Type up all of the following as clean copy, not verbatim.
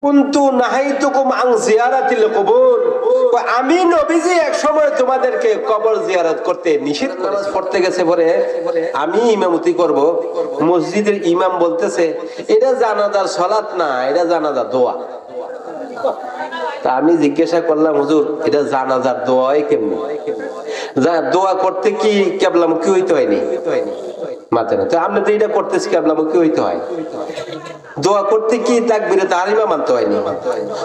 কুনতু নাহাইতুকুম আন জিয়ারাতিল কুবুর, আমি নবীজি এক সময় তোমাদেরকে কবর জিয়ারত করতে নিষেধ করেছি। নামাজ পড়তে গেছে পরে আমি ইমামতি করব, মসজিদের ইমাম বলতেছে এটা জানাজার সালাত না, এটা জানাজার দোয়া। তা আমি জিজ্ঞাসা করলাম, হুজুর এটা জানাজার দোয়াই কেমনি? দোয়া করতে কি কিবলামুখী হইতে হয়নি? মাথা না তো আপনি তো এটা করতেছি কিবলামুখী হইতে হয়। দোয়া করতে কি তাকবীরে তাহরিমা মানতে হয়নি?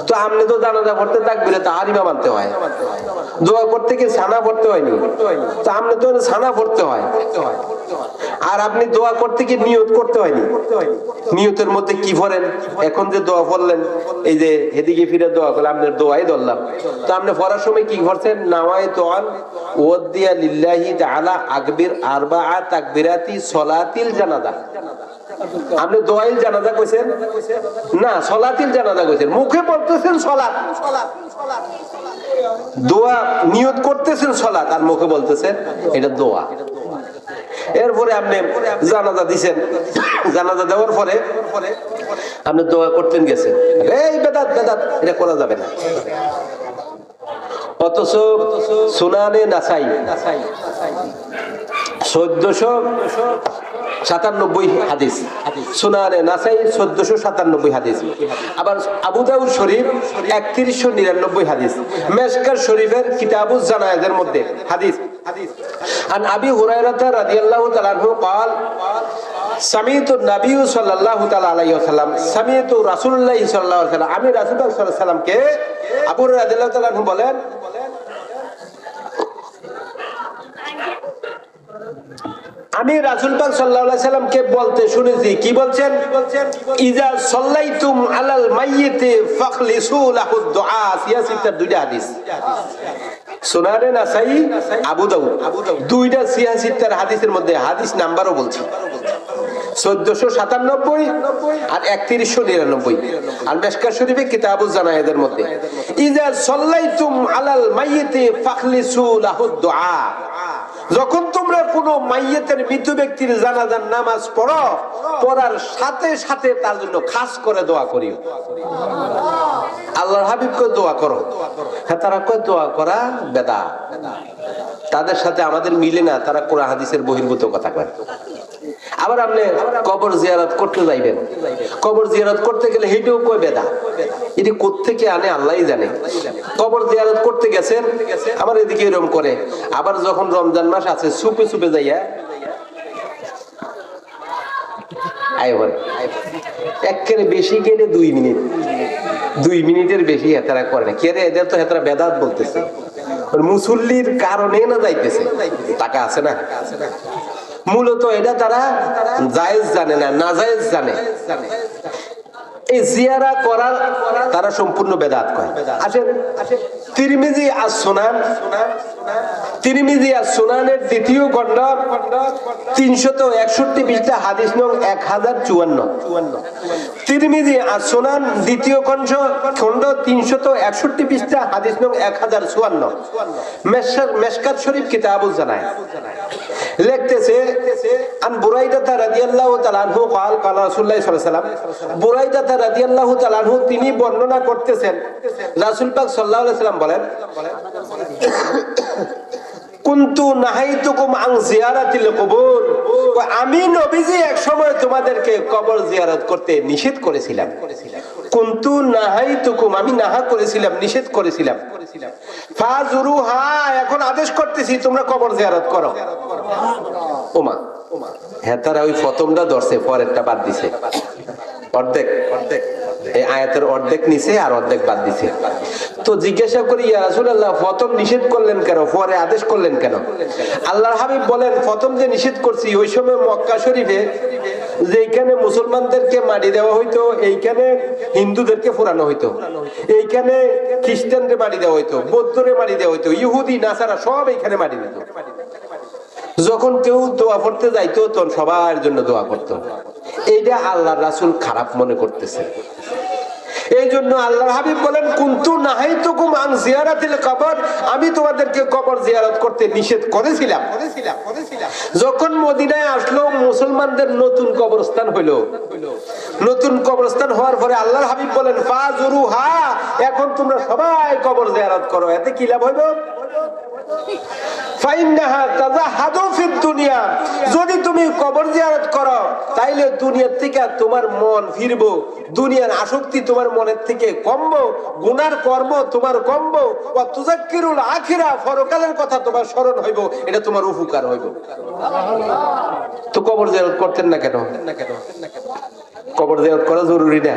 তো আপনি তো জানাজা পড়তে তাকবীরে তাহরিমা মানতে হয়। দোয়া করতে কি সানা পড়তে হয়নি? তো আপনি তো সানা পড়তে হয়। আর আপনি দোয়া করতে কি নিয়ত করতে হয়নি? নিয়তের মধ্যে কি পড়েন? এখন যে দোয়া পড়লেন, এই যে এদিকে ফিরে দোয়া করলেন, আপনার দোয়াই ধরলাম। তো আপনি পড়ার সময় কি করছেন? নাওয়াইতু আন উদ্দিয়া লিল্লাহি তাআলা আকবির আরবাআ তাকবীরাতি সলাতিল জানাজা। আপনি দোয়াইল জানাজা কইছেন না, সলাতিল জানাজা কইছেন। মুখে বলতেছেন সলাত, দোয়া নিয়ত করতেছেন সলাত, আর মুখে বলতেছেন এটা দোয়া। এরপরে আপনি জানাজা দিছেন, জানাজা দেওয়ার পরে আপনি দোয়া করতেন গেছেন, এই বেদাত বেদাত, এটা করা যাবে না। অথচ সুনানে নাসাই 1497 হাদিস, সুনানে নাসাই 1497 হাদিস, আবার আবু দাউদ শরীফ 3199 হাদিস, মেশকাত শরীফের কিতাবুজ জানায়েজের মধ্যে হাদিস। আন আবি হুরায়রা রাদিয়াল্লাহু তাআলা আনহু قال সামিতু নবী সাল্লাল্লাহু তাআলা আলাইহি ওয়াসাল্লাম, সামিতু রাসূলুল্লাহ সাল্লাল্লাহু আলাইহি ওয়াসাল্লাম, আমি রাসূলুল্লাহ সাল্লাল্লাহু আলাইহি ওয়াসাল্লামকে, আবু হুরায়রা রাদিয়াল্লাহু তাআলা আনহু বলেন, আমি রাসূল পাক সাল্লাল্লাহু আলাইহি সাল্লামকে বলতে শুনেছি। কি বলছেন? ইজা সাল্লাইতুম আলাল মাইয়িতি ফাখলিসু লাহু দুআ। সিয়াসিতার দুইটা হাদিস, সুনানে নাসাই, আবু দাউদ, দুইটা সিয়াসিতার হাদিসের মধ্যে হাদিস নাম্বারও বলছি, 1497 আর 3199, আর মেশকাত শরীফে কিতাবুজ জানায়েজের মধ্যে ইজা সাল্লাইতুম আলাল মাইয়িতি ফাখলিসু লাহু দুআ। যখন তোমরা কোনো মাইয়িতের মৃত ব্যক্তির জানাজার নামাজ পড়ো, পড়ার সাথে সাথে তার জন্য খাস করে দোয়া করিও। আল্লাহর হাবিব কই দোয়া করো, হ্যাঁ তারা কই দোয়া করা বেদাত, তাদের সাথে আমাদের মিলে না, তারা কোরআন হাদিসের বহির্ভূত কথা কয়। আবার আপনি কবর জিয়ারত করতে যাইবেন, কবর জিয়ারত করতে গেলে হেঁটেও কয় বেদাত, এটি কোত্থেকে আনে আল্লাহই জানে। কবর জিয়ারত করতে গেছেন, আমার এদিকে এরকম করে, আবার যখন রমজান মাস আছে সুপে সুপে যাইয়া একেবারে বেশি গেলে 2 মিনিট, 2 মিনিটের বেশি হেতারা করে না। কে রে, এদের তো হেতারা বেদাত বলতেছে, মুসল্লির কারণে না যাইতেছে, টাকা আছে না। মূলত এটা তারা জায়েজ জানে না, নাজায়েজ জানে। এই জিয়ারা করার তারা সম্পূর্ণ বেদাত করে। আসেন তিরমিজি আর সুনান, তিরমিজি আর সুনানের দ্বিতীয় খণ্ড 361 পৃষ্ঠা হাদিস নং 1054। তিরমিজি আর সুনান দ্বিতীয় খণ্ড 361 পৃষ্ঠা হাদিস নং 1054। মেশকাত শরীফ কিতাবুজ জানায়েজ লিখতেছে, আন বুরাইদা রাদিয়াল্লাহু তাআলা আনহু قال قال রাসূলুল্লাহ সাল্লাল্লাহু আলাইহি ওয়াসাল্লাম, বুরাইদা রাদিয়াল্লাহু তাআলা আনহু তিনি বর্ণনা করতেছেন, রাসূল পাক সাল্লাল্লাহু আলাইহি ওয়াসাল্লাম বলেন, কুনতু নাহাইতুকুম আন জিয়ারাতিল কুবুর, আমি নবীজি এক সময় তোমাদেরকে কবর জিয়ারত করতে নিষেধ করেছিলাম। কুনতু নাহাইতুকুম, আমি নাহা করেছিলাম, নিষেধ করেছিলাম। ফাজুরুহা, এখন আদেশ করতেছি তোমরা কবর জিয়ারত করো। ওমা, হ্যাঁ তারা ওই প্রথমটা ধরছে, পরেরটা বাদ দিছে, অর্ধেক এই আয়াতের অর্ধেক নিছে আর অর্ধেক বাদ দিছে। তো জিজ্ঞাসা করি, ইয়া রাসূলুল্লাহ প্রথম নিষেধ করলেন কেন, পরে আদেশ করলেন কেন? আল্লাহর হাবিব বলেন, প্রথম যে নিষেধ করছি ওই সময় মক্কা শরীফে যেখানে মুসলমানদেরকে মাটি দেওয়া হইতো, এইখানে হিন্দুদেরকে ফুরানো হইতো, এইখানে খ্রিস্টানদের মাটি দেওয়া হইতো, বৌদ্ধরে মাটি দেওয়া হইতো, ইহুদি নাসারা সব এইখানে মাটি দিত। যখন কেউ দোয়া পড়তে যাইতো তখন সবার জন্য দোয়া করতো। এইটা আল্লাহর রাসূল খারাপ মনে করতেছে। এই এই জন্য আল্লাহর হাবিব বলেন কুনতু নাহাইতুকুম আন জিয়ারাতিল কবর, আমি তোমাদেরকে কবর জিয়ারত করতে নিষেধ করেছিলাম। যখন মদিনায় আসলো মুসলমানদের নতুন কবরস্থান হলো, নতুন কবরস্থান হওয়ার পরে আল্লাহর হাবিব বলেন ফাজুরুহা, এখন তোমরা সবাই কবর জিয়ারত করো। এতে কি লাভ হইব? যদি তুমি কবর জিয়ারত করো তাইলে দুনিয়ার থেকে তোমার মন ফিরবো, দুনিয়ার আসক্তি তোমার মনের থেকে কমবো, গুনার কর্ম তোমার কমবো, তুযাক্কিরুল আখিরা, পরকালের কথা তোমার স্মরণ হইব, এটা তোমার উপকার হইব। তো কবর জিয়ারত করতেন না কেন? কবর জিয়ারত করা জরুরি না?